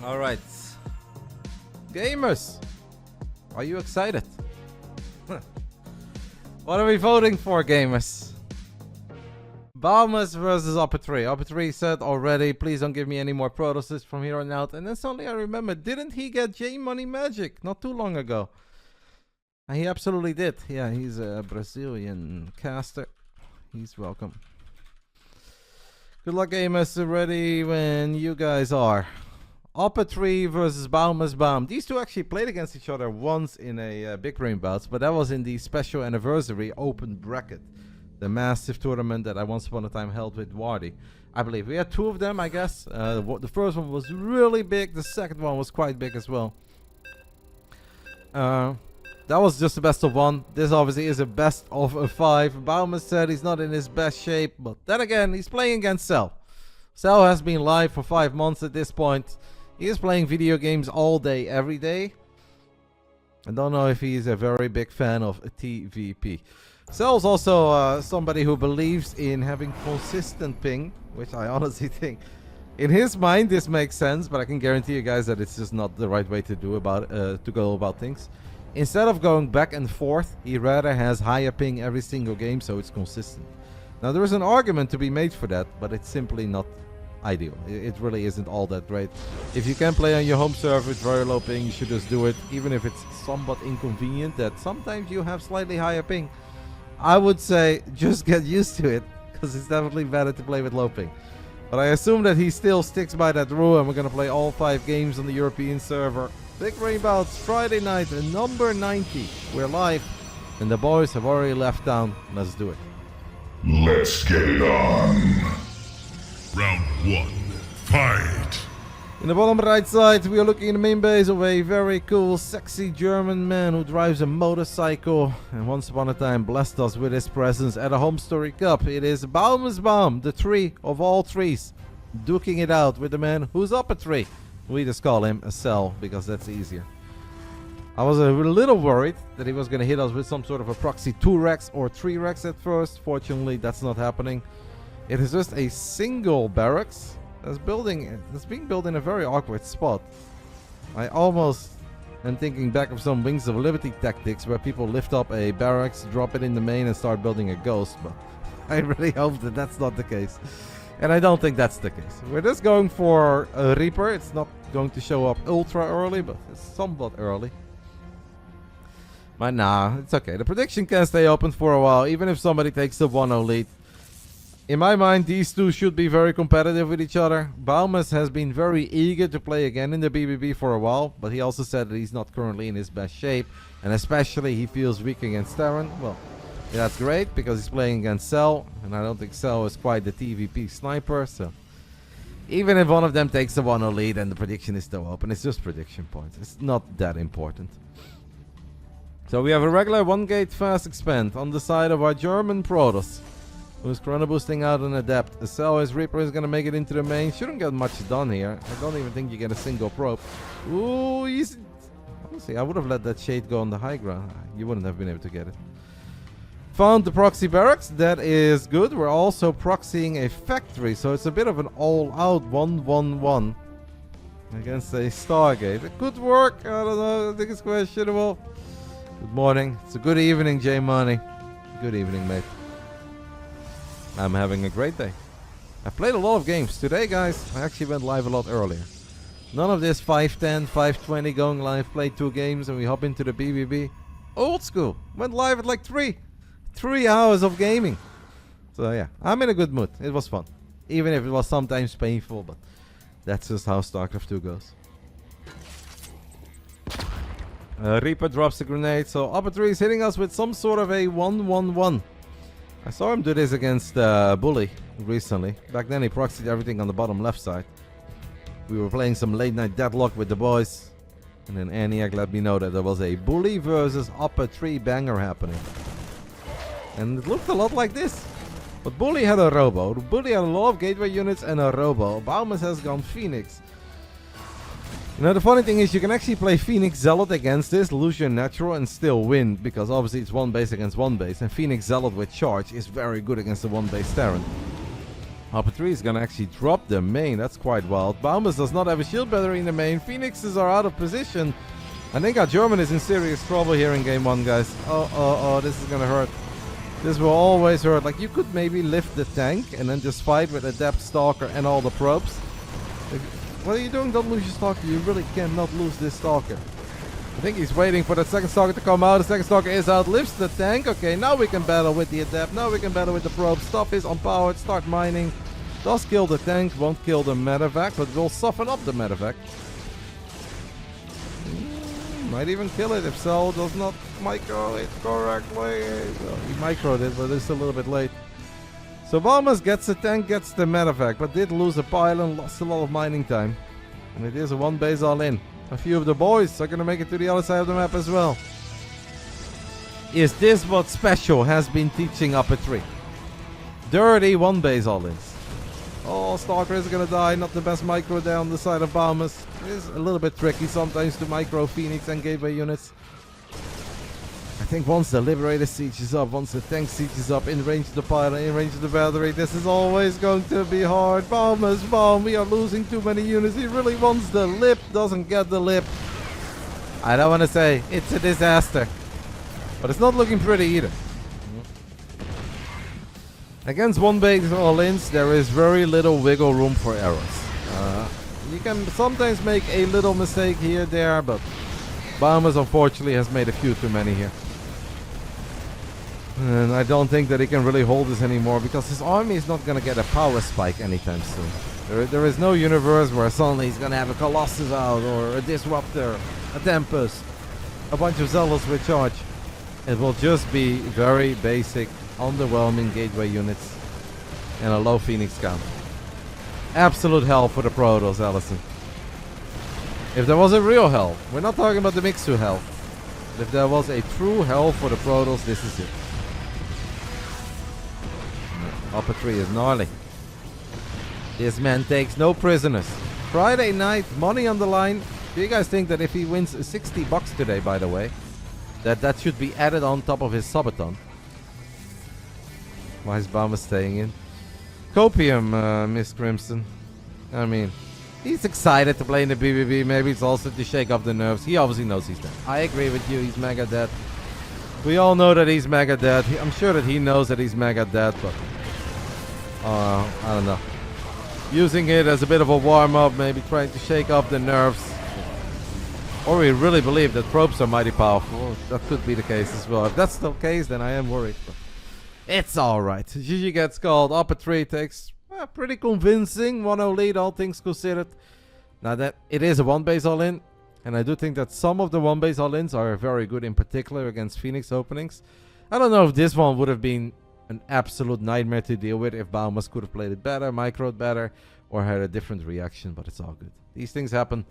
Alright. Gamers, are you excited? What are we voting for, gamers? Baumes versus UpATree. UpATree said already, please don't give me any more Protosses from here on out. And then suddenly I remember, didn't he get J Money Magic not too long ago? And he absolutely did. Yeah, he's a Brazilian caster. He's welcome. Good luck, gamers. Ready when you guys are. UpATree versus BaumesBaum. These two actually played against each other once in a Big Brain Bouts, but that was in the special anniversary open bracket. The massive tournament that I once upon a time held with Wardy. I believe we had two of them, I guess. The first one was really big. The second one was quite big as well. That was just the best of one. This obviously is a best of a 5. Baumes said he's not in his best shape, but then again, he's playing against Cell. Cell has been live for 5 months at this point. He is playing video games all day, every day. I don't know if he's a very big fan of TVP. Cell's also somebody who believes in having consistent ping, which I honestly think, in his mind, this makes sense, but I can guarantee you guys that it's just not the right way to do to go about things. Instead of going back and forth, he rather has higher ping every single game, so it's consistent. Now, there is an argument to be made for that, but it's simply not ideal. It really isn't all that great. If you can play on your home server with very low ping, you should just do it, even if it's somewhat inconvenient that sometimes you have slightly higher ping. I would say just get used to it, because it's definitely better to play with low ping. But I assume that he still sticks by that rule, and we're going to play all 5 games on the European server. Big Brain Bouts, Friday night, number 90. We're live, and the boys have already left town. Let's do it. Let's get it on. Round 1, fight! In the bottom right side, we are looking in the main base of a very cool, sexy German man who drives a motorcycle and once upon a time blessed us with his presence at a Home Story Cup. It is BaumesBaum, the tree of all trees, duking it out with the man who's UpATree. We just call him a Cell because that's easier. I was a little worried that he was going to hit us with some sort of a proxy 2-rex or 3-rex at first. Fortunately, that's not happening. It is just a single barracks that's being built in a very awkward spot. I almost am thinking back of some Wings of Liberty tactics where people lift up a barracks, drop it in the main and start building a ghost, but I really hope that that's not the case. And I don't think that's the case. We're just going for a Reaper. It's not going to show up ultra early, but it's somewhat early. But nah, it's okay. The prediction can stay open for a while, even if somebody takes the 1-0 lead. In my mind, these two should be very competitive with each other. Baumes has been very eager to play again in the BBB for a while, but he also said that he's not currently in his best shape, and especially he feels weak against Terran. Well, yeah, that's great because he's playing against Cell, and I don't think Cell is quite the TVP sniper, so even if one of them takes the 1-0 lead and the prediction is still open, it's just prediction points. It's not that important. So we have a regular 1-gate fast expand on the side of our German Protoss, who's chrono boosting out an adept. Cell, his Reaper is going to make it into the main. Shouldn't get much done here. I don't even think you get a single probe. Ooh, honestly, I would have let that shade go on the high ground. You wouldn't have been able to get it. Found the proxy barracks. That is good. We're also proxying a factory, so it's a bit of an all-out 1-1-1 against a Stargate. It could work. I don't know. I think it's questionable. Good morning. It's a good evening, J Money. Good evening, mate. I'm having a great day. I've played a lot of games. Today, guys, I actually went live a lot earlier. None of this 5:10, 5:20 going live, played 2 games, and we hop into the BBB. Old school. Went live at like 3 hours of gaming. So yeah, I'm in a good mood. It was fun. Even if it was sometimes painful, but that's just how Starcraft 2 goes. Reaper drops a grenade, so UpATree is hitting us with some sort of a 1-1-1. I saw him do this against Bully recently. Back then he proxied everything on the bottom left side. We were playing some late night deadlock with the boys. And then Aniak let me know that there was a Bully versus UpATree banger happening. And it looked a lot like this. But Bully had a Robo. Bully had a lot of gateway units and a Robo. Baumes has gone Phoenix. You know, the funny thing is you can actually play Phoenix Zealot against this, lose your natural and still win, because obviously it's 1 base against 1 base, and Phoenix Zealot with charge is very good against the 1 base Terran. UpATree is gonna actually drop the main. That's quite wild. Baumes does not have a shield battery in the main. Phoenixes are out of position. I think our German is in serious trouble here in game 1, guys. Oh, this is gonna hurt. This will always hurt. Like, you could maybe lift the tank and then just fight with Adept, Stalker, and all the probes. Like, what are you doing? Don't lose your Stalker. You really cannot lose this Stalker. I think he's waiting for that second Stalker to come out. The second Stalker is out. Lifts the tank. Okay, now we can battle with the Adept. Now we can battle with the probe. Stuff is unpowered. Start mining. Does kill the tank. Won't kill the medevac, but will soften up the medevac. Might even kill it if Cell does not micro it correctly. Well, he microed it, but it's a little bit late. So Baumes gets the tank, gets the medevac, but did lose a pylon, lost a lot of mining time. And it is a one base all in. A few of the boys are going to make it to the other side of the map as well. Is this what Special has been teaching UpATree? Dirty one base all ins. Oh, Stalker is going to die. Not the best micro there on the side of Baumes. It is a little bit tricky sometimes to micro Phoenix and gateway units. I think once the Liberator siege is up, once the tank siege is up, in range of the pylon, in range of the battery, this is always going to be hard. BaumesBaum, we are losing too many units. He really wants the lip, doesn't get the lip. I don't want to say it's a disaster, but it's not looking pretty either. Against one base all-ins, there is very little wiggle room for errors. You can sometimes make a little mistake here, there, but Baumes unfortunately has made a few too many here. And I don't think that he can really hold this anymore because his army is not going to get a power spike anytime soon. There is no universe where suddenly he's going to have a Colossus out or a Disruptor, a Tempest, a bunch of Zealots with charge. It will just be very basic, underwhelming gateway units and a low Phoenix count. Absolute hell for the Protoss, Allison. If there was a real hell, we're not talking about the Mixu hell. If there was a true hell for the Protoss, this is it. UpATree is gnarly. This man takes no prisoners. Friday night, money on the line. Do you guys think that if he wins $60 today, by the way, that should be added on top of his subathon? Why is Baumes staying in? Copium, Miss Crimson. I mean, he's excited to play in the BBB. Maybe it's also to shake off the nerves. He obviously knows he's dead. I agree with you. He's mega dead. We all know that he's mega dead. I'm sure that he knows that he's mega dead, but I don't know. Using it as a bit of a warm-up, maybe trying to shake off the nerves. Or we really believe that probes are mighty powerful. That could be the case as well. If that's the case, then I am worried. But it's alright. GG gets called. UpATree takes pretty convincing 1-0 lead, all things considered. Now that it is a one base all-in, and I do think that some of the one base all-ins are very good, in particular against Phoenix openings. I don't know if this one would have been an absolute nightmare to deal with if Baumes could have played it better, microed better, or had a different reaction, but it's all good. These things happen.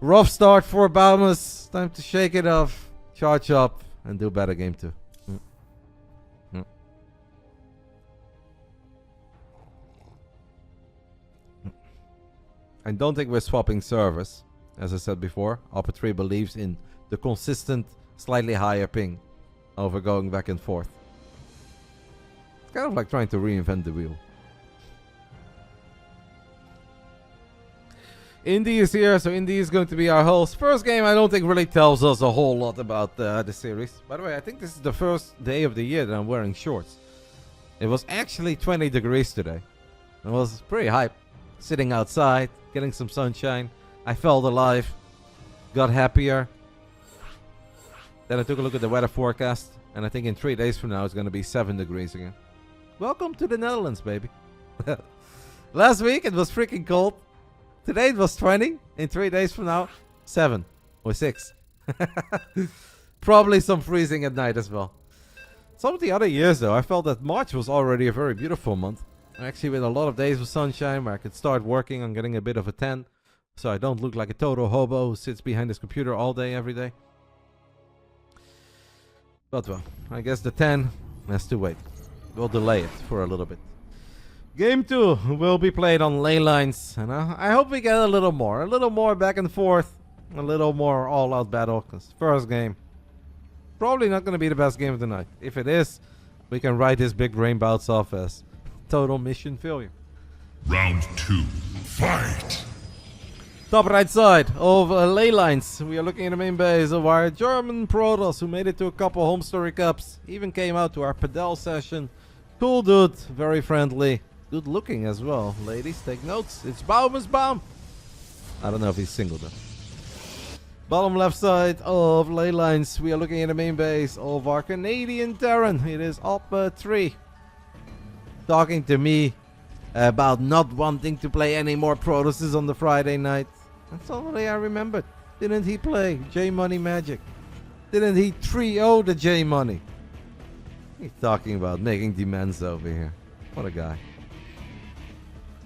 Rough start for Baumes. Time to shake it off, charge up, and do better game 2. I don't think we're swapping servers. As I said before, UpATree believes in the consistent, slightly higher ping over going back and forth. It's kind of like trying to reinvent the wheel. Indy is here, so Indy is going to be our host. First game, I don't think really tells us a whole lot about the series. By the way, I think this is the first day of the year that I'm wearing shorts. It was actually 20 degrees today. It was pretty hype. Sitting outside, getting some sunshine. I felt alive. Got happier. Then I took a look at the weather forecast. And I think in 3 days from now it's going to be 7 degrees again. Welcome to the Netherlands, baby. Last week it was freaking cold. Today it was 20. In 3 days from now, 7 or 6. Probably some freezing at night as well. Some of the other years though, I felt that March was already a very beautiful month. Actually with a lot of days of sunshine where I could start working on getting a bit of a tan. So I don't look like a total hobo who sits behind his computer all day, every day. But well, I guess the 10 has to wait. We'll delay it for a little bit. Game 2 will be played on ley lines. And I hope we get a little more back and forth. A little more all-out battle. Because first game, probably not going to be the best game of the night. If it is, we can write his Big Brain Bouts off as total mission failure. Round 2. Fight! Top right side of ley lines. We are looking at the main base of our German Protoss, who made it to a couple home story cups. Even came out to our Padel session. Cool dude, very friendly. Good looking as well. Ladies, take notes. It's BaumesBaum. I don't know if he's single though. Bottom left side of ley lines. We are looking at the main base of our Canadian Terran. It is UpATree. Talking to me about not wanting to play any more Protosses on the Friday night. That's all I remembered. Didn't he play J Money Magic? Didn't he trio the J Money? He's talking about making demands over here. What a guy.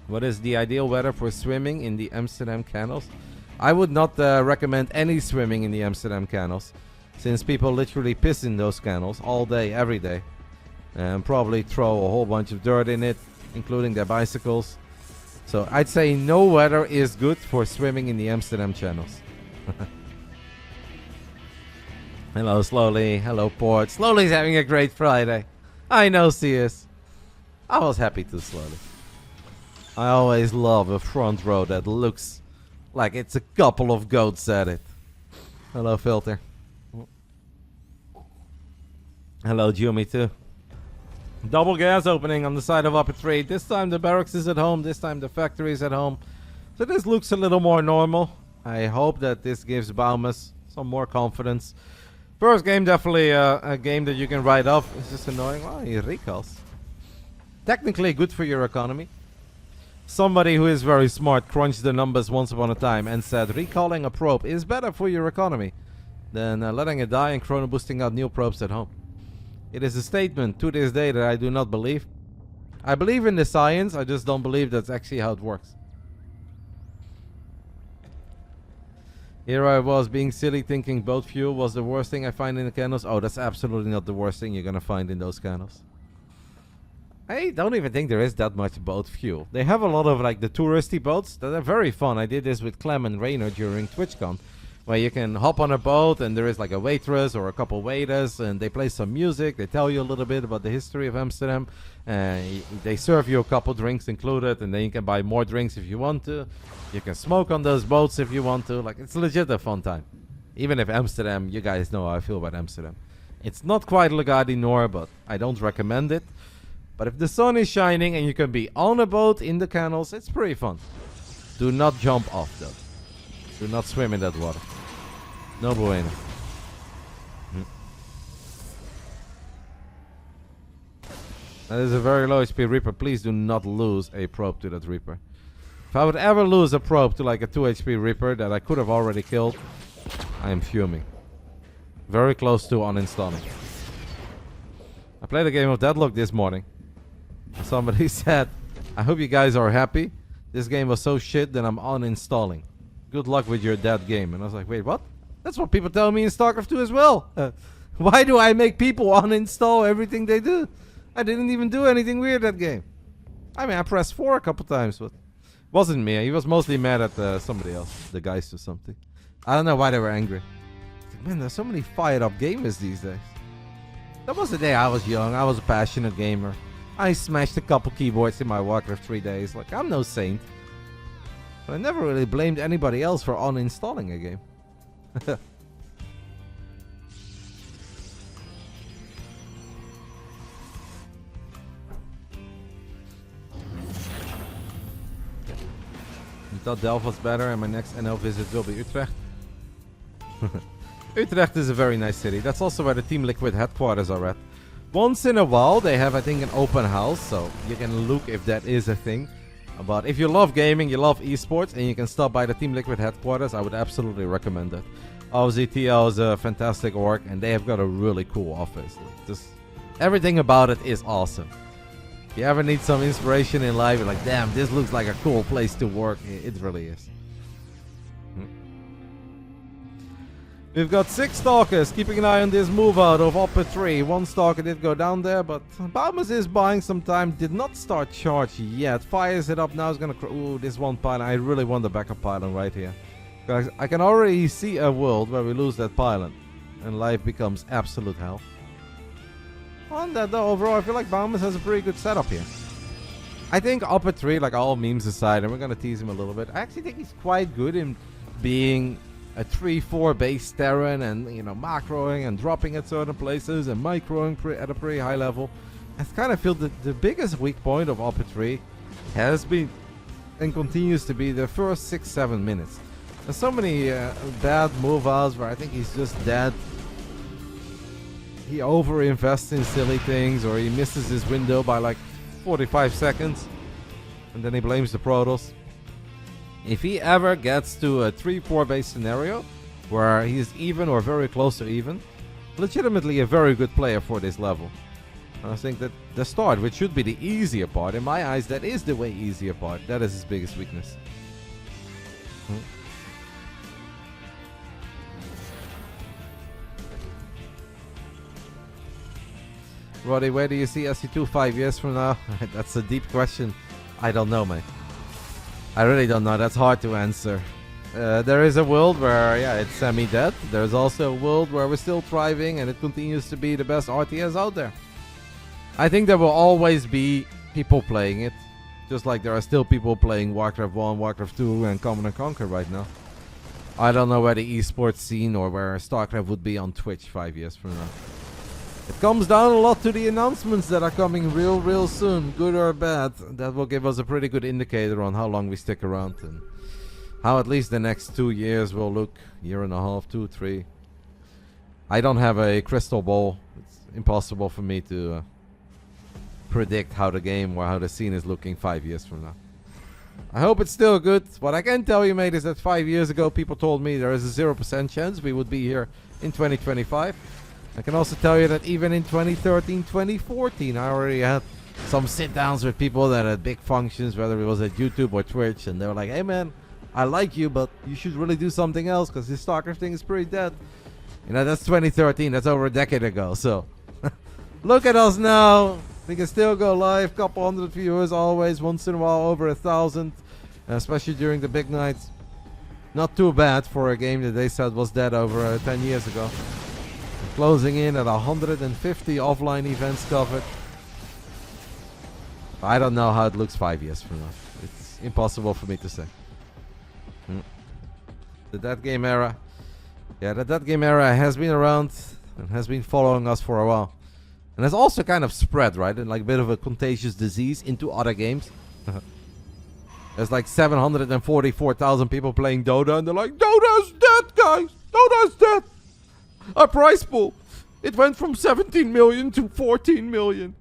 What is the ideal weather for swimming in the Amsterdam canals? I would not recommend any swimming in the Amsterdam canals, since people literally piss in those canals all day, every day, and probably throw a whole bunch of dirt in it, including their bicycles. So I'd say no weather is good for swimming in the Amsterdam channels. Hello, Slowly. Hello, Port. Slowly's having a great Friday. I know, CS. I was happy to Slowly. I always love a front row that looks like it's a couple of goats at it. Hello, Filter. Hello, Jumi too. Double gas opening on the side of UpATree. This time the barracks is at home. This time the factory is at home. So this looks a little more normal. I hope that this gives Baumes some more confidence. First game, definitely a game that you can write off. It's just annoying. Oh, he recalls. Technically good for your economy. Somebody who is very smart crunched the numbers once upon a time and said recalling a probe is better for your economy than letting it die and chrono boosting out new probes at home. It is a statement to this day that I do not believe. I believe in the science, I just don't believe that's actually how it works. Here I was being silly thinking boat fuel was the worst thing I find in the canals. Oh, that's absolutely not the worst thing you're gonna find in those canals. I don't even think there is that much boat fuel. They have a lot of like the touristy boats that are very fun. I did this with Clem and Rainer during TwitchCon, where you can hop on a boat and there is like a waitress or a couple waiters and they play some music. They tell you a little bit about the history of Amsterdam. They serve you a couple drinks included, and then you can buy more drinks if you want to. You can smoke on those boats if you want to. Like, it's legit a fun time. Even if Amsterdam, you guys know how I feel about Amsterdam. It's not quite Le Gare du Nord, but I don't recommend it. But if the sun is shining and you can be on a boat in the canals, it's pretty fun. Do not jump off though. Do not swim in that water. No bueno. That is a very low HP Reaper. Please do not lose a probe to that Reaper. If I would ever lose a probe to like a 2 HP Reaper that I could have already killed, I am fuming. Very close to uninstalling. I played a game of Deadlock this morning. Somebody said, I hope you guys are happy. This game was so shit that I'm uninstalling. Good luck with your dead game. And I was like, wait, what? That's what people tell me in Starcraft 2 as well. Why do I make people uninstall everything they do? I didn't even do anything weird that game. I mean, I pressed 4 a couple times, but it wasn't me. He was mostly mad at somebody else, the guys or something. I don't know why they were angry. Man, there's so many fired up gamers these days. That was the day I was young. I was a passionate gamer. I smashed a couple keyboards in my Warcraft 3 days. Like, I'm no saint. But I never really blamed anybody else for uninstalling a game. You thought Delft was better and my next NL visit will be Utrecht? Utrecht is a very nice city. That's also where the Team Liquid headquarters are at. Once in a while they have, I think, an open house, so you can look if that is a thing. But if you love gaming, you love esports, and you can stop by the Team Liquid headquarters, I would absolutely recommend it. Obviously, TL is a fantastic org, and they have got a really cool office. Just everything about it is awesome. If you ever need some inspiration in life, you're like, damn, this looks like a cool place to work. It really is. We've got 6 Stalkers, keeping an eye on this move out of UpATree. 1 Stalker did go down there, but Baumes is buying some time. Did not start charge yet. Fires it up now. Is gonna. Ooh, this one pylon. I really want the backup pylon right here. Guys, I can already see a world where we lose that pylon and life becomes absolute hell. On that though, overall, I feel like Baumes has a pretty good setup here. I think UpATree, like all memes aside, and we're gonna tease him a little bit. I actually think he's quite good in being a 3-4 base Terran, and you know, macroing and dropping at certain places and microing at a pretty high level. I kind of feel that the biggest weak point of UpATree has been and continues to be the first 6-7 minutes. There's so many bad move outs where I think he's just dead. He over-invests in silly things, or he misses his window by like 45 seconds, and then he blames the Protoss. If he ever gets to a 3-4 base scenario where he's even or very close to even, legitimately a very good player for this level. And I think that the start, which should be the easier part, in my eyes, that is the way easier part. That is his biggest weakness. Roddy, where do you see SC2 5 years from now? That's a deep question. I don't know, mate. I really don't know. That's hard to answer. There is a world where, yeah, it's semi-dead. There's also a world where we're still thriving and it continues to be the best RTS out there. I think there will always be people playing it. Just like there are still people playing Warcraft 1, Warcraft 2 and Command & Conquer right now. I don't know where the esports scene or where Starcraft would be on Twitch 5 years from now. It comes down a lot to the announcements that are coming real soon, good or bad. That will give us a pretty good indicator on how long we stick around and how at least the next 2 years will look. Year and a half, 2, 3. I don't have a crystal ball. It's impossible for me to predict how the game or how the scene is looking 5 years from now. I hope it's still good. What I can tell you, mate, is that 5 years ago people told me there is a 0% chance we would be here in 2025. I can also tell you that even in 2013, 2014, I already had some sit-downs with people that had big functions, whether it was at YouTube or Twitch, and they were like, hey man, I like you, but you should really do something else because this Starcraft thing is pretty dead. You know, that's 2013, that's over a decade ago, so look at us now. We can still go live, couple hundred viewers always, once in a while over 1,000, especially during the big nights. Not too bad for a game that they said was dead over 10 years ago. Closing in at 150 offline events covered. I don't know how it looks 5 years from now. It's impossible for me to say. The dead game era. Yeah, the dead game era has been around and has been following us for a while. And has also kind of spread, right? And like a bit of a contagious disease into other games. There's like 744,000 people playing Dota, and they're like, Dota's dead, guys! Dota's dead! Our prize pool, it went from 17 million to 14 million.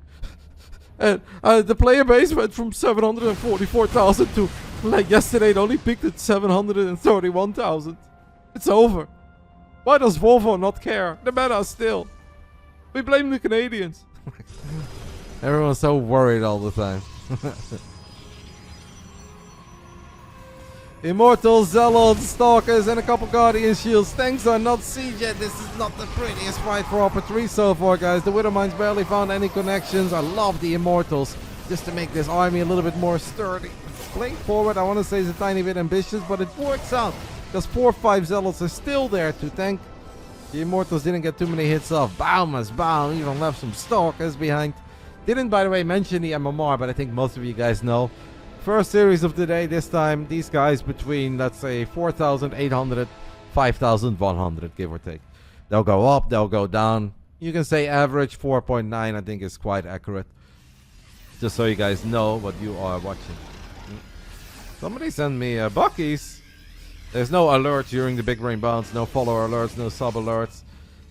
And the player base went from 744,000 to, like yesterday, it only peaked at 731,000. It's over. Why does Volvo not care? The meta still. We blame the Canadians. Everyone's so worried all the time. Immortals, Zealots, Stalkers, and a couple Guardian Shields. Thanks are not siege yet. This is not the prettiest fight for UpATree so far, guys. The Widowmines barely found any connections. I love the Immortals just to make this army a little bit more sturdy. Playing forward, I want to say, is a tiny bit ambitious, but it works out because 4 or 5 Zealots are still there to tank. The Immortals didn't get too many hits off. BaumesBaum even left some Stalkers behind. Didn't, by the way, mention the MMR, but I think most of you guys know. First series of the day, this time, these guys between, let's say, 4,800, 5,100, give or take. They'll go up, they'll go down. You can say average 4.9, I think is quite accurate. Just so you guys know what you are watching. Somebody send me Buckies. There's no alerts during the Big Brain Bouts, no follower alerts, no sub alerts.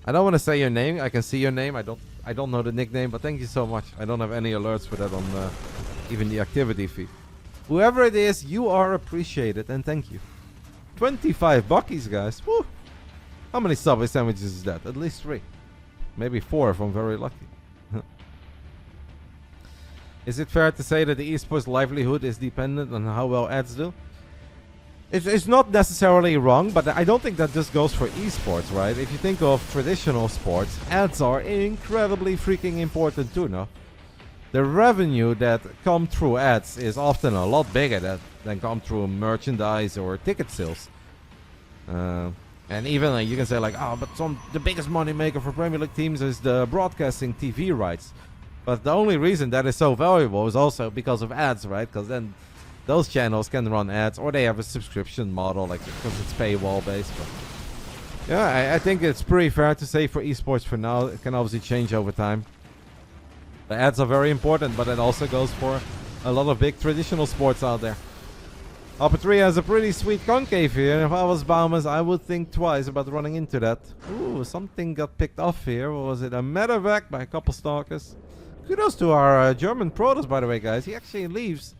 I don't want to say your name. I can see your name. I don't know the nickname, but thank you so much. I don't have any alerts for that on even the activity feed. Whoever it is, you are appreciated, and thank you. 25 Buckies, guys. Woo! How many Subway sandwiches is that? At least 3. Maybe 4 if I'm very lucky. Is it fair to say that the esports livelihood is dependent on how well ads do? It's not necessarily wrong, but I don't think that just goes for esports, right? If you think of traditional sports, ads are incredibly freaking important too, no? The revenue that come through ads is often a lot bigger than come through merchandise or ticket sales. And even you can say like, oh, but the biggest money maker for Premier League teams is the broadcasting TV rights. But the only reason that is so valuable is also because of ads, right? Because then those channels can run ads, or they have a subscription model, like because it's paywall based. But yeah, I think it's pretty fair to say for esports for now. It can obviously change over time. The ads are very important, but it also goes for a lot of big traditional sports out there. UpATree has a pretty sweet concave here. If I was Baumes, I would think twice about running into that. Ooh, something got picked off here. What was it? A medevac by a couple stalkers. Kudos to our German Protoss, by the way, guys. He actually leaves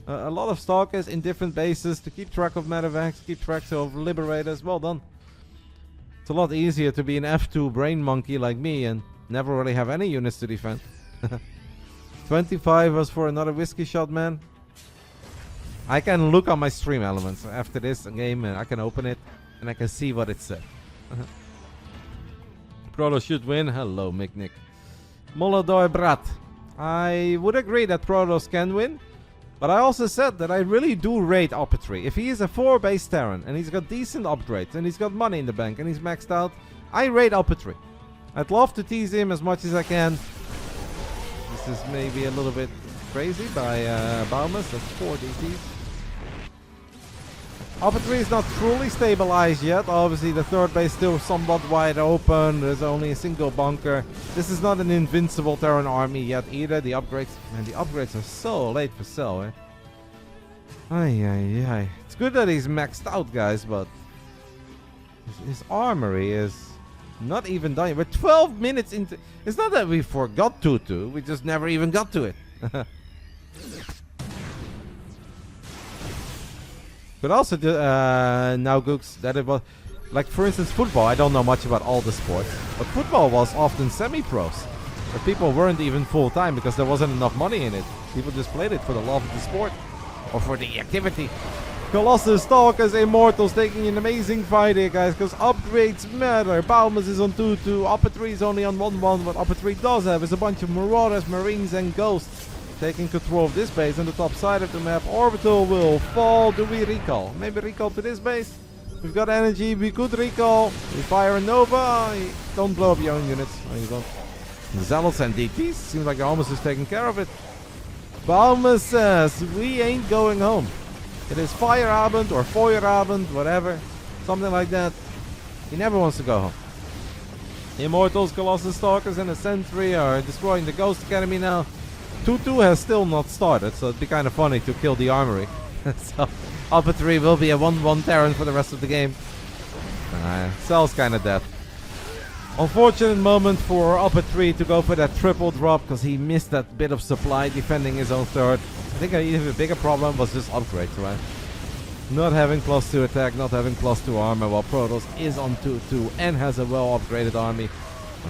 a lot of stalkers in different bases to keep track of medevacs, keep track of liberators. Well done. It's a lot easier to be an F2 brain monkey like me and never really have any units to defend. 25 was for another whiskey shot, man. I can look on my stream elements after this game and I can open it and I can see what it said. Protoss should win. Hello, Mick. Molodoi Brat. I would agree that Protoss can win, but I also said that I really do rate UpATree. If he is a 4-base Terran and he's got decent upgrades and he's got money in the bank and he's maxed out, I rate UpATree. I'd love to tease him as much as I can. This is maybe a little bit crazy by Baumes. That's 4 DTs. UpATree is not truly stabilized yet. Obviously, the third base still somewhat wide open. There's only a single bunker. This is not an invincible Terran army yet either. The upgrades, man, the upgrades are so late for sell, eh? Ay. It's good that he's maxed out, guys, but his armory is not even done. We're 12 minutes into. It's not that we forgot Tutu. We just never even got to it. But also, now, Gooks, that it was, like for instance, football. I don't know much about all the sports, but football was often semi-pros. But people weren't even full-time because there wasn't enough money in it. People just played it for the love of the sport or for the activity. Colossus, Stalkers, Immortals taking an amazing fight here, guys, because upgrades matter. Baumes is on 2-2, UpATree is only on 1-1. What UpATree does have is a bunch of Marauders, Marines, and Ghosts taking control of this base on the top side of the map. Orbital will fall. Do we recall? Maybe recall to this base. We've got energy. We could recall. We fire a Nova. Don't blow up your own units. No, you don't. Zealots and DTs. Seems like Baumes is taking care of it. Baumes says, we ain't going home. It is Feierabend or Feuerabend, whatever. Something like that. He never wants to go home. Immortals, Colossus, Stalkers, and a Sentry are destroying the Ghost Academy now. 2-2 has still not started, so it'd be kind of funny to kill the armory. So UpATree will be a 1-1 Terran for the rest of the game. Cell's kind of dead. Unfortunate moment for UpATree to go for that triple drop because he missed that bit of supply defending his own third. I think even a bigger problem was just upgrades, right? Not having +2 attack, not having +2 armor, while Protoss is on 2-2 and has a well upgraded army.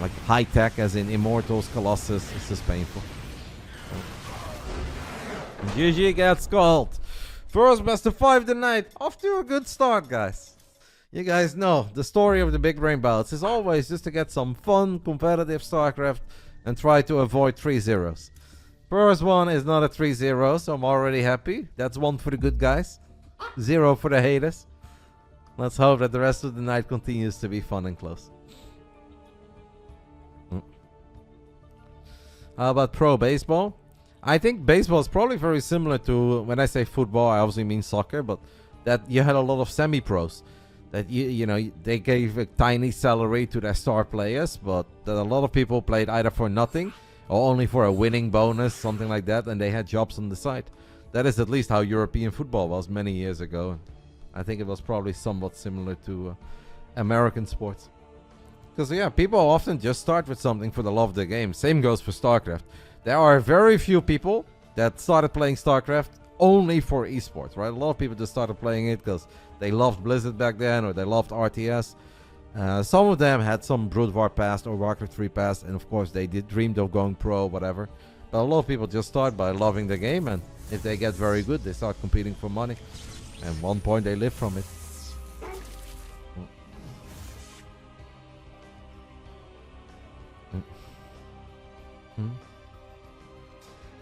Like high tech as in Immortals, Colossus. It's just painful. GG gets called. First best of 5 tonight. Off to a good start, guys. You guys know the story of the Big Brain Bouts is always just to get some fun, competitive Starcraft and try to avoid 3-0s. First one is not a 3-0, so I'm already happy. That's 1 for the good guys. 0 for the haters. Let's hope that the rest of the night continues to be fun and close. How about pro baseball? I think baseball is probably very similar to, when I say football, I obviously mean soccer, but that you had a lot of semi-pros. That, you know, they gave a tiny salary to their star players, but that a lot of people played either for nothing or only for a winning bonus, something like that, and they had jobs on the side. That is at least how European football was many years ago. I think it was probably somewhat similar to American sports. Because, yeah, people often just start with something for the love of the game. Same goes for StarCraft. There are very few people that started playing StarCraft only for esports, right? A lot of people just started playing it because they loved Blizzard back then or they loved RTS. Some of them had some Brood War past or Warcraft 3 past, and of course they dreamed of going pro or whatever. But a lot of people just start by loving the game, and if they get very good, they start competing for money. And at one point they live from it.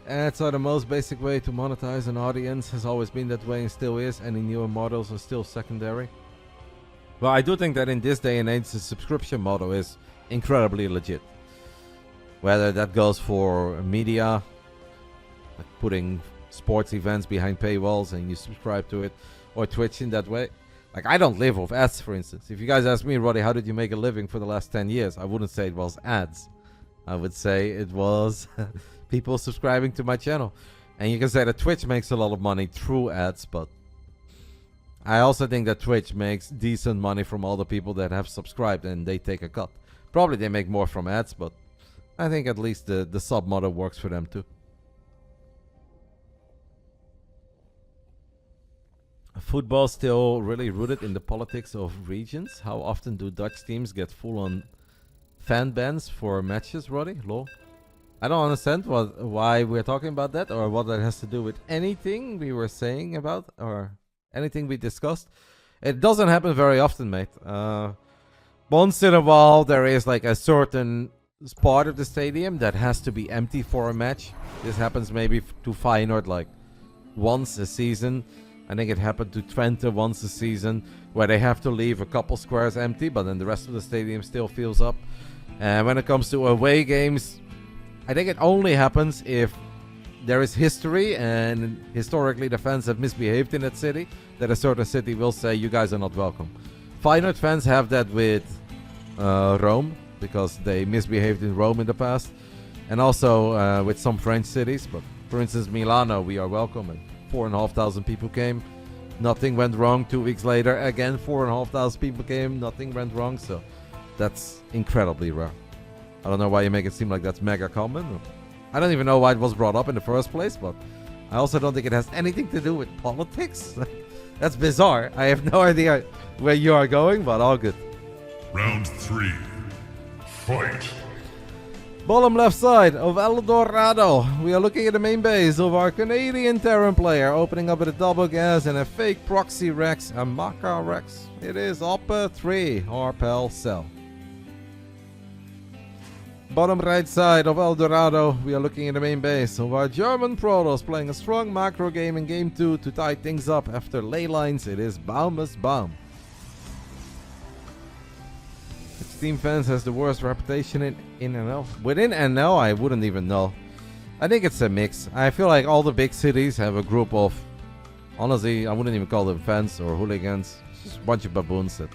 Ads are the most basic way to monetize an audience, has always been that way and still is. Any newer models are still secondary. Well, I do think that in this day and age the subscription model is incredibly legit. Whether that goes for media, like putting sports events behind paywalls and you subscribe to it, or Twitch in that way. Like, I don't live off ads, for instance. If you guys ask me, Roddy, how did you make a living for the last 10 years? I wouldn't say it was ads. I would say it was people subscribing to my channel. And you can say that Twitch makes a lot of money through ads, but I also think that Twitch makes decent money from all the people that have subscribed and they take a cut. Probably they make more from ads, but I think at least the sub model works for them too. Football still really rooted in the politics of regions. How often do Dutch teams get full-on fan bans for matches, Roddy? Lol. I don't understand why we're talking about that, or what that has to do with anything we were saying about, or anything we discussed. It doesn't happen very often, mate. Once in a while, there is like a certain part of the stadium that has to be empty for a match. This happens maybe to Feyenoord like once a season. I think it happened to Twente once a season, where they have to leave a couple squares empty, but then the rest of the stadium still fills up. And when it comes to away games, I think it only happens if there is history, and historically the fans have misbehaved in that city, that a certain city will say, you guys are not welcome. Feyenoord fans have that with Rome, because they misbehaved in Rome in the past. And also with some French cities, but for instance Milano, we are welcome, and 4,500 people came. Nothing went wrong. 2 weeks later, again 4,500 people came. Nothing went wrong. So that's incredibly rare. I don't know why you make it seem like that's mega common. I don't even know why it was brought up in the first place, but I also don't think it has anything to do with politics. That's bizarre. I have no idea where you are going, but all good. Round 3. Fight! Bottom left side of El Dorado. We are looking at the main base of our Canadian Terran player, opening up with a double gas and a fake proxy Rex, a Maka Rex. It is UpATree, Harpel Cell. Bottom right side of El Dorado, we are looking at the main base of our German Protoss, playing a strong macro game in game 2 to tie things up after ley lines. It is BaumesBaum. Which team fans has the worst reputation in NL? Within NL, I wouldn't even know. I think it's a mix. I feel like all the big cities have a group of, honestly, I wouldn't even call them fans or hooligans. It's just a bunch of baboons that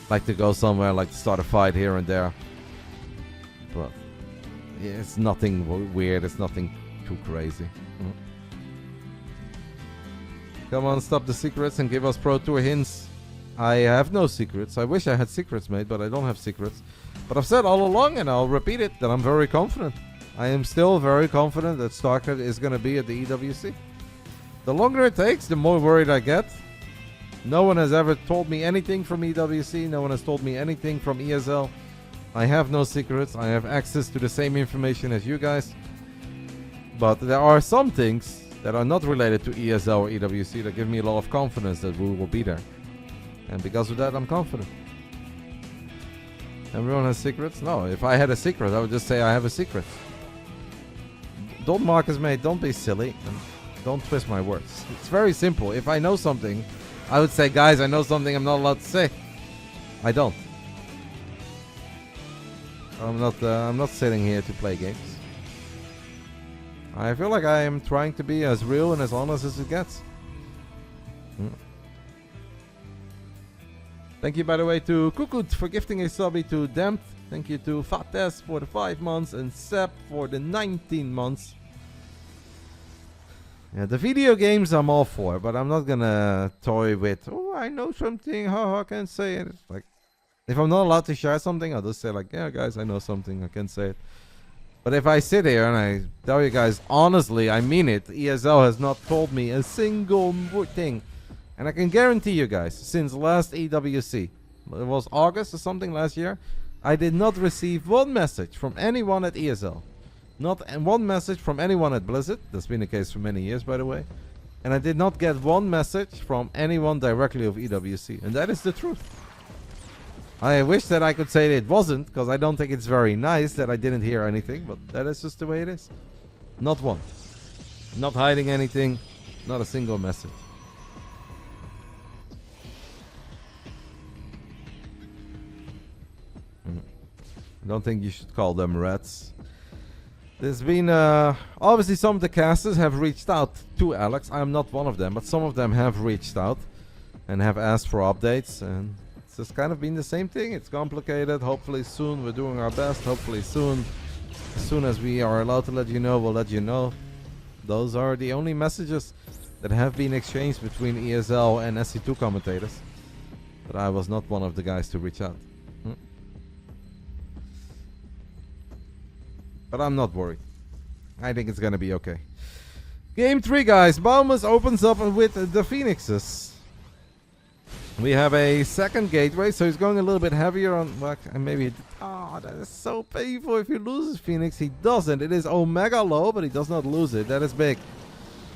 like to go somewhere, like to start a fight here and there. But yeah, it's nothing weird. It's nothing too crazy. Come on, stop the secrets and give us Pro Tour hints. I have no secrets. I wish I had secrets, mate, but I don't have secrets. But I've said all along, and I'll repeat it, that I'm very confident. I am still very confident that Starcraft is going to be at the EWC. The longer it takes, the more worried I get. No one has ever told me anything from EWC. No one has told me anything from ESL. I have no secrets. I have access to the same information as you guys. But there are some things that are not related to ESL or EWC that give me a lot of confidence that we will be there. And because of that, I'm confident. Everyone has secrets? No, if I had a secret, I would just say I have a secret. Don't, Marcus, mate, don't be silly. Don't twist my words. It's very simple. If I know something, I would say, guys, I know something I'm not allowed to say. I don't. I'm not sitting here to play games. I feel like I am trying to be as real and as honest as it gets. Thank you, by the way, to Kukut for gifting a subby to Dempt. Thank you to Fates for the 5 months and Sep for the 19 months. Yeah, the video games I'm all for, but I'm not gonna toy with, oh, I know something, haha, I can't say it. It's like, if I'm not allowed to share something, I'll just say like, yeah, guys, I know something, I can say it. But if I sit here and I tell you guys, honestly, I mean it, ESL has not told me a single thing. And I can guarantee you guys, since last EWC, it was August or something last year, I did not receive one message from anyone at ESL. Not one message from anyone at Blizzard. That's been the case for many years, by the way. And I did not get one message from anyone directly of EWC. And that is the truth. I wish that I could say that it wasn't, because I don't think it's very nice that I didn't hear anything. But that is just the way it is. Not one. Not hiding anything. Not a single message. I don't think you should call them rats. There's been, obviously some of the casters have reached out to Alex. I'm not one of them, but some of them have reached out and have asked for updates. And it's just kind of been the same thing. It's complicated. Hopefully soon we're doing our best. Hopefully soon, as soon as we are allowed to let you know, we'll let you know. Those are the only messages that have been exchanged between ESL and SC2 commentators. But I was not one of the guys to reach out. But I'm not worried. I think it's gonna be okay. Game 3, guys. Baumes opens up with the Phoenixes. We have a second gateway, so he's going a little bit heavier on... Well, maybe... Oh, that is so painful if he loses Phoenix. He doesn't. It is Omega low, but he does not lose it. That is big.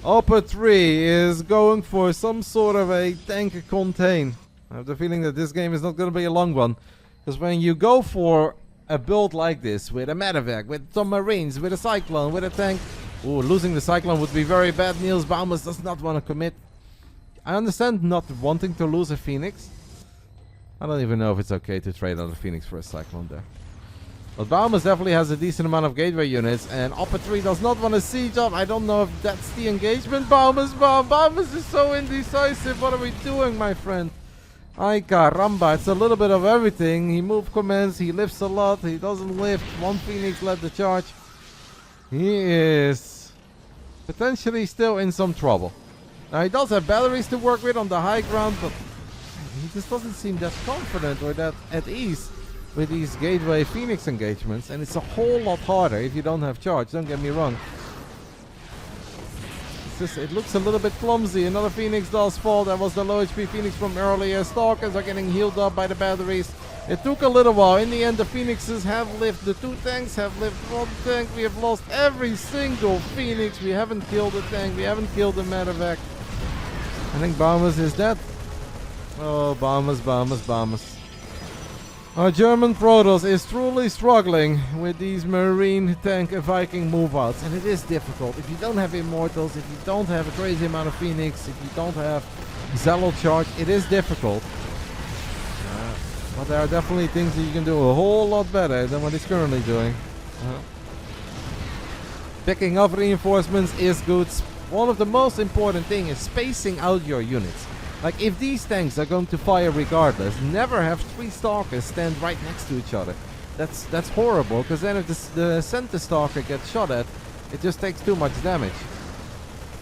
UpATree is going for some sort of a tank contain. I have the feeling that this game is not going to be a long one. Because when you go for a build like this, with a medevac, with some marines, with a cyclone, with a tank... Ooh, losing the cyclone would be very bad. Niels Baumes does not want to commit. I understand not wanting to lose a Phoenix. I don't even know if it's okay to trade out a Phoenix for a cyclone there. But Baumes definitely has a decent amount of gateway units, and UpATree does not want to siege up. I don't know if that's the engagement. Baumes is so indecisive. What are we doing, my friend? Ay caramba, it's a little bit of everything. He move commands, he lifts a lot, he doesn't lift. One Phoenix led the charge. He is potentially still in some trouble. Now he does have batteries to work with on the high ground, but he just doesn't seem that confident or that at ease with these gateway Phoenix engagements. And it's a whole lot harder if you don't have charge, don't get me wrong. It looks a little bit clumsy. Another Phoenix does fall. That was the low HP Phoenix from earlier. Stalkers are getting healed up by the batteries. It took a little while. In the end, the Phoenixes have lived. The 2 tanks have lived. 1 tank. We have lost every single Phoenix. We haven't killed a tank. We haven't killed a medevac. I think Baumes is dead. Oh, Baumes. Our German Protoss is truly struggling with these Marine tank Viking move-outs, and it is difficult. If you don't have Immortals, if you don't have a crazy amount of Phoenix, if you don't have Zealot charge, it is difficult. But there are definitely things that you can do a whole lot better than what he's currently doing. Picking up reinforcements is good. One of the most important things is spacing out your units. Like, if these tanks are going to fire regardless, never have 3 Stalkers stand right next to each other. That's horrible, because then if the center Stalker gets shot at, it just takes too much damage.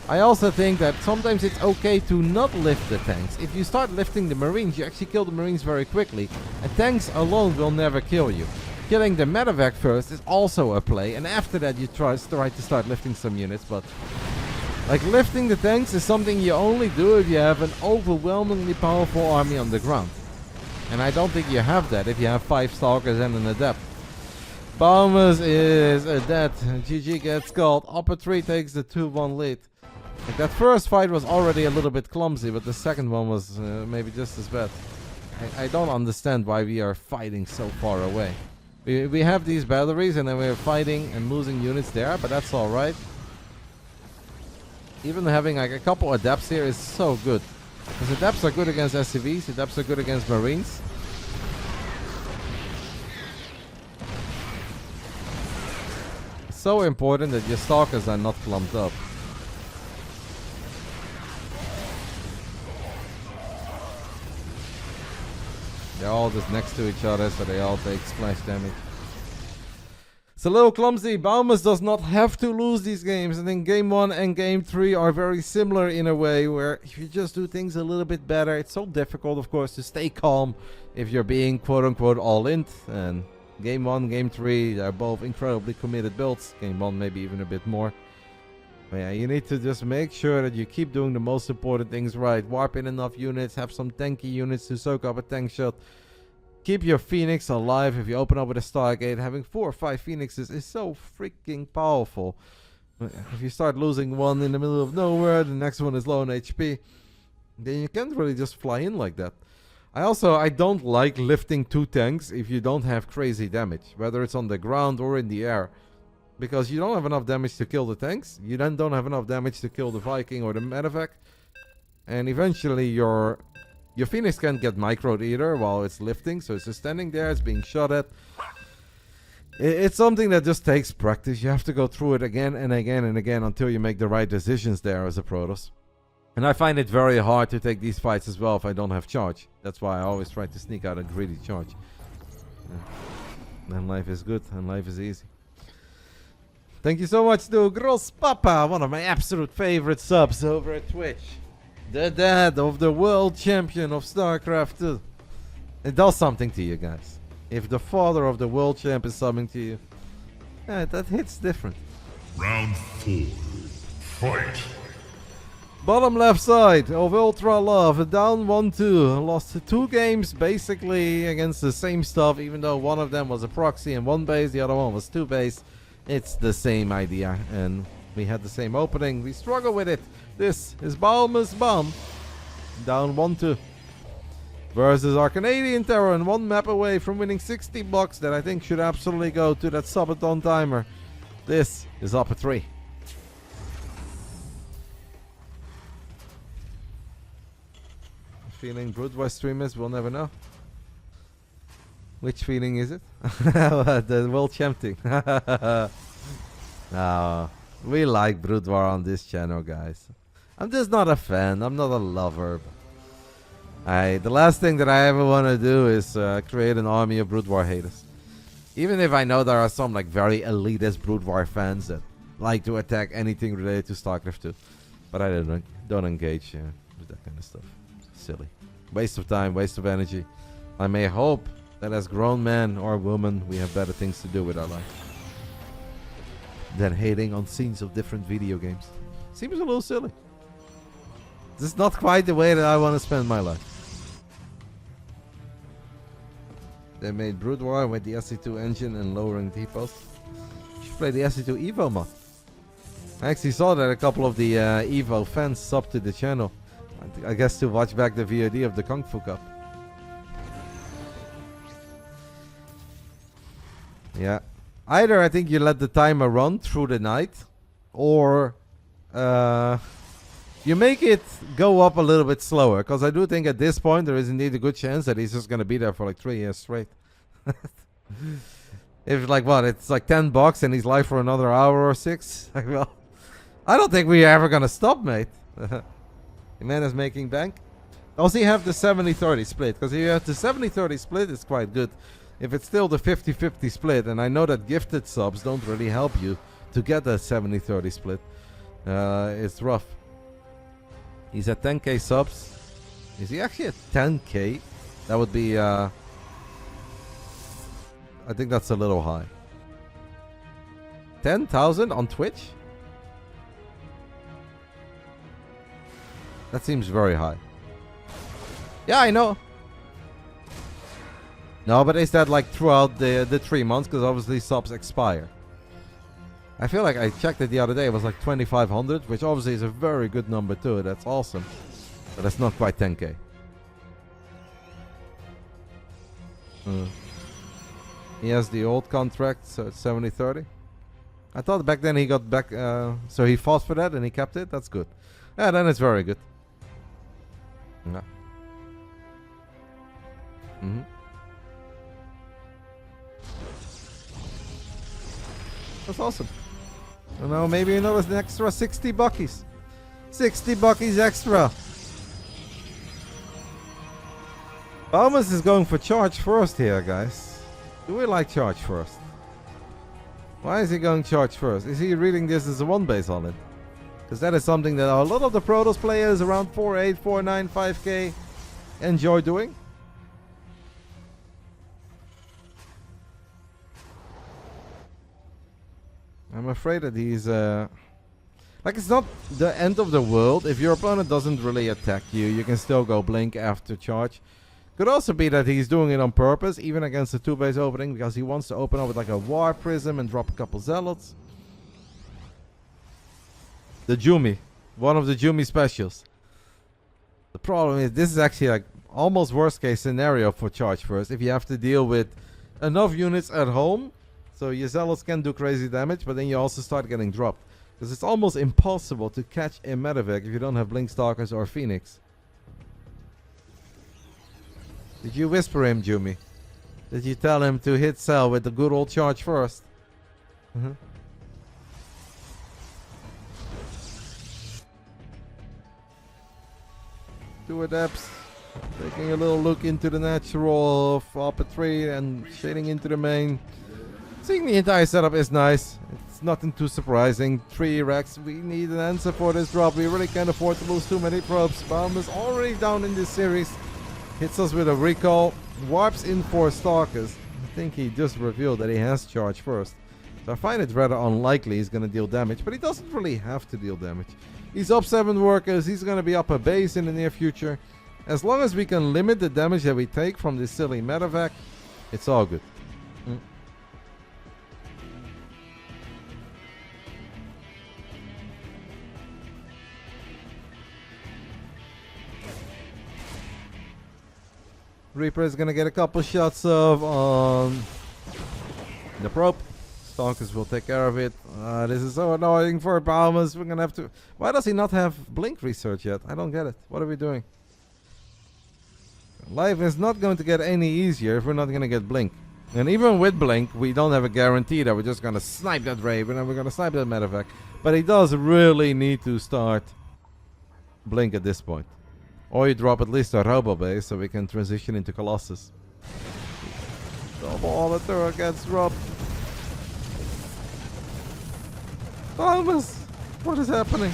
I also think that sometimes it's okay to not lift the tanks. If you start lifting the Marines, you actually kill the Marines very quickly. And tanks alone will never kill you. Killing the medevac first is also a play, and after that you try to start lifting some units, but... Like, lifting the tanks is something you only do if you have an overwhelmingly powerful army on the ground. And I don't think you have that if you have 5 Stalkers and an Adept. Baumes is dead. GG gets called. UpATree takes the 2-1 lead. Like, that first fight was already a little bit clumsy, but the second one was maybe just as bad. I don't understand why we are fighting so far away. We have these batteries and then we're fighting and losing units there, but that's alright. Even having like a couple Adepts here is so good. Because Adepts are good against SCVs, Adepts are good against Marines. It's so important that your Stalkers are not clumped up. They're all just next to each other, so they all take splash damage. It's a little clumsy. Baumes does not have to lose these games. I think game 1 and game 3 are very similar in a way, where if you just do things a little bit better, it's so difficult, of course, to stay calm if you're being quote-unquote all-in. And game 1, game 3, they're both incredibly committed builds. Game 1 maybe even a bit more. But yeah, you need to just make sure that you keep doing the most important things right. Warp in enough units, have some tanky units to soak up a tank shot. Keep your Phoenix alive. If you open up with a Stargate, having 4 or 5 Phoenixes is so freaking powerful. If you start losing one in the middle of nowhere, the next one is low on HP, then you can't really just fly in like that. I don't like lifting 2 tanks if you don't have crazy damage, whether it's on the ground or in the air. Because you don't have enough damage to kill the tanks, you then don't have enough damage to kill the Viking or the medevac, and eventually your Phoenix can't get microed either while it's lifting, so it's just standing there, it's being shot at. It's something that just takes practice. You have to go through it again and again and again until you make the right decisions there as a Protoss. And I find it very hard to take these fights as well if I don't have charge. That's why I always try to sneak out a greedy charge. Then life is good and life is easy. Thank you so much to Gross Papa, one of my absolute favorite subs over at Twitch. The dad of the world champion of Starcraft 2. It does something to you guys. If the father of the world champ is subbing to you, yeah, that hits different. Round 4. Fight. Bottom left side of Ultra Love, down 1-2. Lost 2 games basically against the same stuff, even though one of them was a proxy and 1 base, the other one was 2 base. It's the same idea, and we had the same opening. We struggle with it. This is BaumesBaum, down 1-2. Versus our Canadian Terran, 1 map away from winning $60 that I think should absolutely go to that subathon timer. This is UpATree. Feeling Brood War streamers, we'll never know. Which feeling is it? The world champ thing. No, we like Brood War on this channel, guys. I'm just not a fan. I'm not a lover. The last thing that I ever want to do is create an army of Brood War haters. Even if I know there are some like very elitist Brood War fans that like to attack anything related to StarCraft 2. But I don't engage with that kind of stuff. Silly. Waste of time, waste of energy. I may hope that as grown men or women we have better things to do with our life than hating on scenes of different video games. Seems a little silly. This is not quite the way that I want to spend my life. They made Brood War with the SC2 engine and lowering depots. You should play the SC2 Evo mod. I actually saw that a couple of the Evo fans subbed to the channel. I guess to watch back the VOD of the Kung Fu Cup. Yeah. Either I think you let the timer run through the night, or you make it go up a little bit slower. Because I do think at this point there is indeed a good chance that he's just going to be there for like 3 years straight. If like what, it's like $10 and he's live for another hour or 6. Well, I don't think we're ever going to stop, mate. The man is making bank. Also, you have the 70-30 split. Because if you have the 70-30 split, it's quite good. If it's still the 50-50 split, and I know that gifted subs don't really help you to get that 70-30 split, it's rough. He's at 10k subs. Is he actually at 10k? That would be, I think that's a little high. 10,000 on Twitch? That seems very high. Yeah, I know. No, but is that like throughout the 3 months? Because obviously subs expire. I feel like I checked it the other day. It was like 2,500, which obviously is a very good number too. That's awesome. But that's not quite 10k. He has the old contract, so it's 70-30. I thought back then he got back, so he fought for that and he kept it. That's good. Yeah, then it's very good. Yeah. That's awesome. So now maybe another extra 60 buckies. 60 buckies extra. Baumes is going for charge first here, guys. Do we like charge first? Why is he going charge first? Is he reading this as a 1-base on it? Because that is something that a lot of the Protoss players around 4.8, 4.9, 5k enjoy doing. I'm afraid that he's like, it's not the end of the world. If your opponent doesn't really attack you, you can still go blink after charge. Could also be that he's doing it on purpose, even against the 2-base opening, because he wants to open up with like a War Prism and drop a couple Zealots. The Jumi. One of the Jumi specials. The problem is this is actually like almost worst case scenario for charge first. If you have to deal with enough units at home, so your Zealots can do crazy damage, but then you also start getting dropped. Because it's almost impossible to catch a Medivac if you don't have Blink Stalkers or Phoenix. Did you whisper him, Jumi? Did you tell him to hit cell with the good old charge first? Two adepts. Taking a little look into the natural of UpATree and shading into the main. Seeing the entire setup is nice. It's nothing too surprising. 3 Rex. We need an answer for this drop. We really can't afford to lose too many probes. Baum is already down in this series. Hits us with a recall. Warps in 4 Stalkers. I think he just revealed that he has charge first. So I find it rather unlikely he's going to deal damage. But he doesn't really have to deal damage. He's up 7 workers. He's going to be up a base in the near future. As long as we can limit the damage that we take from this silly medevac, it's all good. Reaper is gonna get a couple shots of on the probe. Stalkers will take care of it. This is so annoying for Baumes. We're gonna have to. Why does he not have blink research yet? I don't get it. What are we doing? Life is not going to get any easier if we're not gonna get blink. And even with blink, we don't have a guarantee that we're just gonna snipe that Raven and we're gonna snipe that medevac. But he does really need to start blink at this point. Or you drop at least a robo base so we can transition into Colossus. All the turret gets dropped. Thomas, what is happening?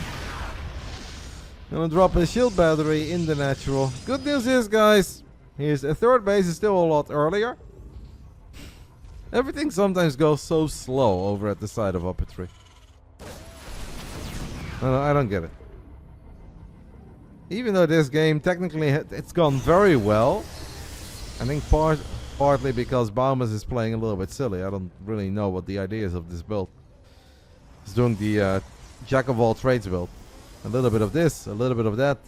Gonna drop a shield battery in the natural. Good news is, guys, his 3rd base is still a lot earlier. Everything sometimes goes so slow over at the side of UpATree. I don't get it. Even though this game technically it's gone very well, I think partly because Baumes is playing a little bit silly. I don't really know what the idea is of this build. He's doing the jack of all trades build. A little bit of this, a little bit of that.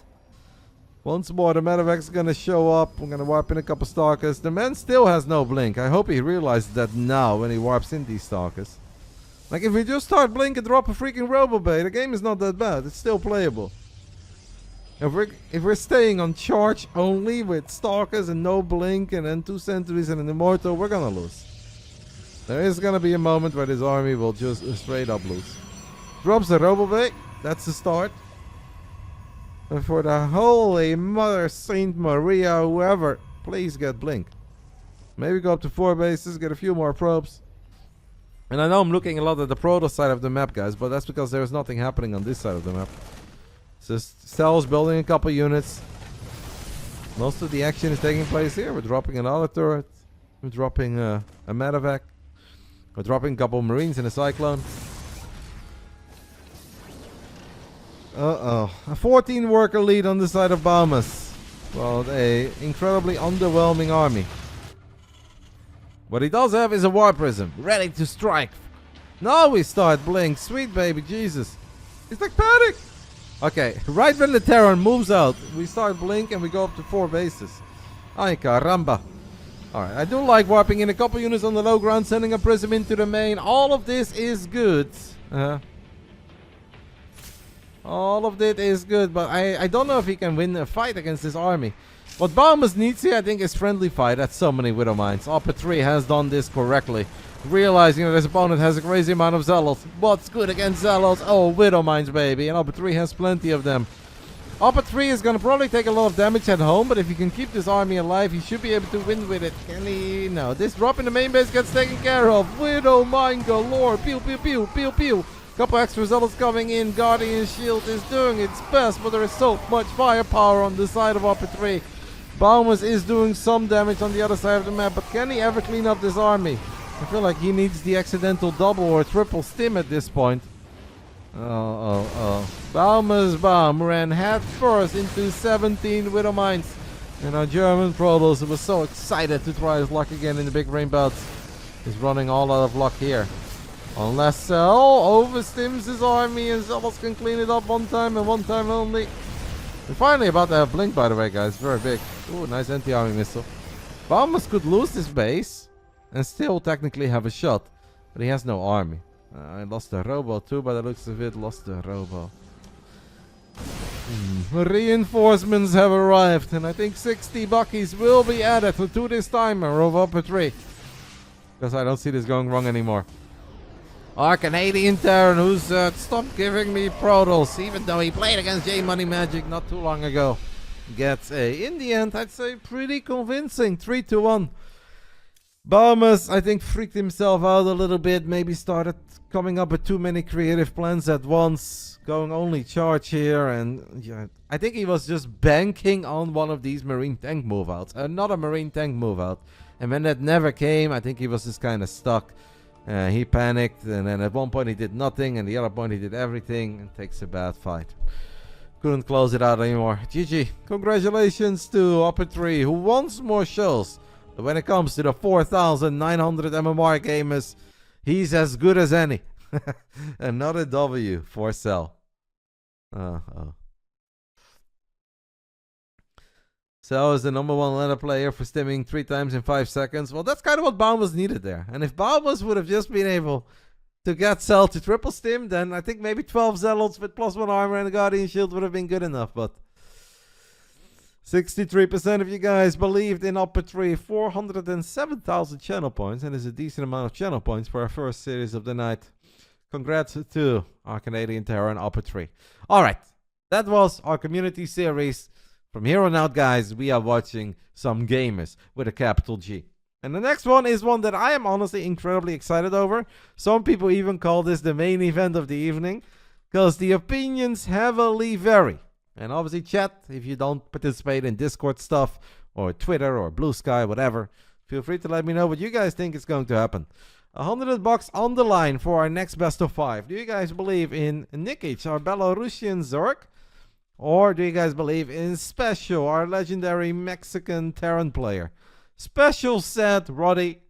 Once more, the medevac's gonna show up. I'm gonna warp in a couple Stalkers. The man still has no blink. I hope he realizes that now when he warps in these Stalkers. Like, if we just start blink and drop a freaking Robobay, the game is not that bad. It's still playable. If we're staying on charge only with Stalkers and no blink and then 2 sentries and an Immortal, we're gonna lose. There is gonna be a moment where this army will just straight up lose. Drops a Robobay. That's the start. And for the Holy Mother Saint Maria, whoever, please get blink. Maybe go up to 4 bases, get a few more probes. And I know I'm looking a lot at the Protoss side of the map, guys, but that's because there's nothing happening on this side of the map. It's just cells building a couple units. Most of the action is taking place here. We're dropping another turret. We're dropping a medevac. We're dropping a couple Marines in a Cyclone. Uh-oh. A 14 worker lead on the side of Baumes. Well, a incredibly underwhelming army. What he does have is a War Prism. Ready to strike. Now we start blink. Sweet baby Jesus. It's like panic. Okay, right when the Terran moves out, we start blink and we go up to 4 bases. Ay caramba. Alright, I do like warping in a couple units on the low ground, sending a prism into the main. All of this is good. All of it is good, but I don't know if he can win a fight against this army. What Baumes needs here, I think, is friendly fight at so many Widow Mines. UpATree has done this correctly. Realizing that his opponent has a crazy amount of Zealots. What's good against Zealots? Oh, Widow Mines, baby. And UpATree has plenty of them. UpATree is going to probably take a lot of damage at home, but if he can keep this army alive, he should be able to win with it. Can he? No. This drop in the main base gets taken care of. Widow Mine galore. Pew, pew, pew, pew, pew. Couple extra Zealots coming in. Guardian Shield is doing its best, but there is so much firepower on the side of UpATree. Baumes is doing some damage on the other side of the map, but can he ever clean up this army? I feel like he needs the accidental double or triple stim at this point. BaumesBaum ran head first into 17 Widow Mines. And our German Protoss was so excited to try his luck again in the Big Brain Bouts. He's running all out of luck here. Unless Cell overstims his army and Zealots can clean it up one time and one time only. We're finally about to have blink, by the way, guys. Very big. Ooh, nice anti-arming missile. Baumes could lose this base and still technically have a shot. But he has no army. I lost the robo too, by the looks of it. Lost the robo. Reinforcements have arrived, and I think 60 buckies will be added to this timer of UpATree. Because I don't see this going wrong anymore. Our Canadian Terran, who's stopped giving me Protoss, even though he played against J Money Magic not too long ago, gets a, in the end, I'd say pretty convincing 3-1. Baumes, I think, freaked himself out a little bit, maybe started coming up with too many creative plans at once, going only charge here, and yeah, I think he was just banking on one of these Marine tank move-outs, not a Marine tank move-out, and when that never came, I think he was just kind of stuck. He panicked, and then at one point he did nothing, and the other point he did everything, and takes a bad fight. Couldn't close it out anymore. GG. Congratulations to UpATree, who wants more shows. But when it comes to the 4,900 MMR gamers, he's as good as any. Another W for Cell. Cell is the #1 ladder player for stimming 3 times in 5 seconds. Well, that's kind of what Baumes needed there. And if Baumes would have just been able to get Cell to triple stim, then I think maybe 12 Zealots with +1 armor and a Guardian Shield would have been good enough. But 63% of you guys believed in UpATree. 407,000 channel points, and is a decent amount of channel points for our first series of the night. Congrats to our Canadian Terran UpATree. Alright, that was our community series. From here on out, guys, we are watching some gamers with a capital G. And the next one is one that I am honestly incredibly excited over. Some people even call this the main event of the evening, because the opinions heavily vary. And obviously, chat, if you don't participate in Discord stuff, or Twitter, or Blue Sky, whatever, feel free to let me know what you guys think is going to happen. $100 on the line for our next best of 5. Do you guys believe in Nikic, our Belarusian Zerg? Or do you guys believe in Special, our legendary Mexican Terran player? Special said, Roddy,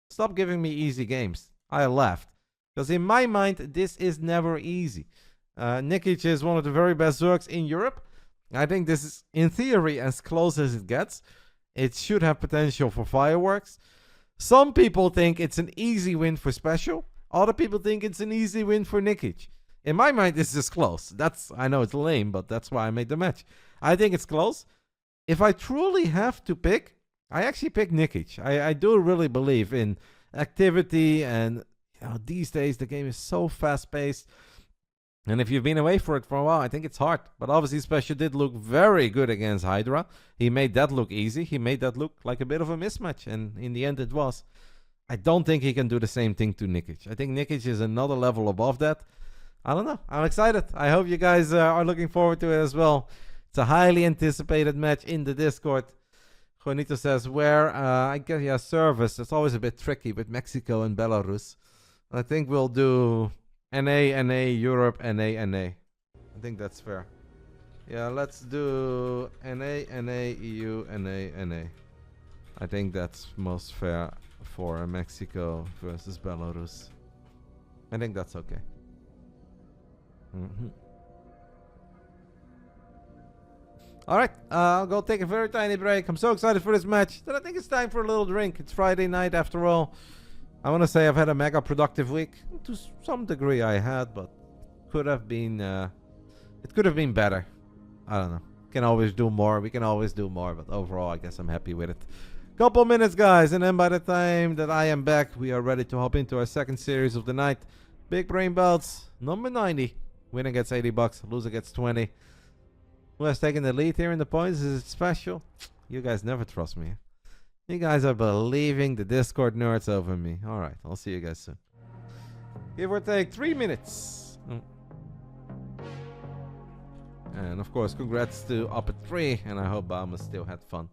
stop giving me easy games. I laughed. Because in my mind, this is never easy. Nikic is one of the very best Zergs in Europe. I think this is, in theory, as close as it gets. It should have potential for fireworks. Some people think it's an easy win for Special. Other people think it's an easy win for Nikic. In my mind, this is close. I know it's lame, but that's why I made the match. I think it's close. If I truly have to pick, I actually pick Nikic. I do really believe in activity, and these days the game is so fast-paced. And if you've been away for it for a while, I think it's hard. But obviously, Special did look very good against Hydra. He made that look easy. He made that look like a bit of a mismatch, and in the end it was. I don't think he can do the same thing to Nikic. I think Nikic is another level above that. I don't know. I'm excited. I hope you guys are looking forward to it as well. It's a highly anticipated match in the Discord. Juanito says, where? I guess, yeah, service. It's always a bit tricky with Mexico and Belarus. I think we'll do NA, Europe, NA. I think that's fair. Yeah, let's do NA, EU, NA. I think that's most fair for Mexico versus Belarus. I think that's okay. Alright, I'll go take a very tiny break. I'm so excited for this match that I think it's time for a little drink. It's Friday night after all. I want to say I've had a mega productive week. To some degree I had, but could have been it could have been better. I don't know. Can always do more. We can always do more, but overall I guess I'm happy with it. Couple minutes, guys, and then by the time that I am back, we are ready to hop into our second series of the night. Big Brain Bouts, number 90. Winner gets $80, loser gets 20. Who has taken the lead here in the points? Is it Special? You guys never trust me. You guys are believing the Discord nerds over me. Alright, I'll see you guys soon. Give or take 3 minutes. And of course, congrats to UpATree, and I hope Baumes still had fun.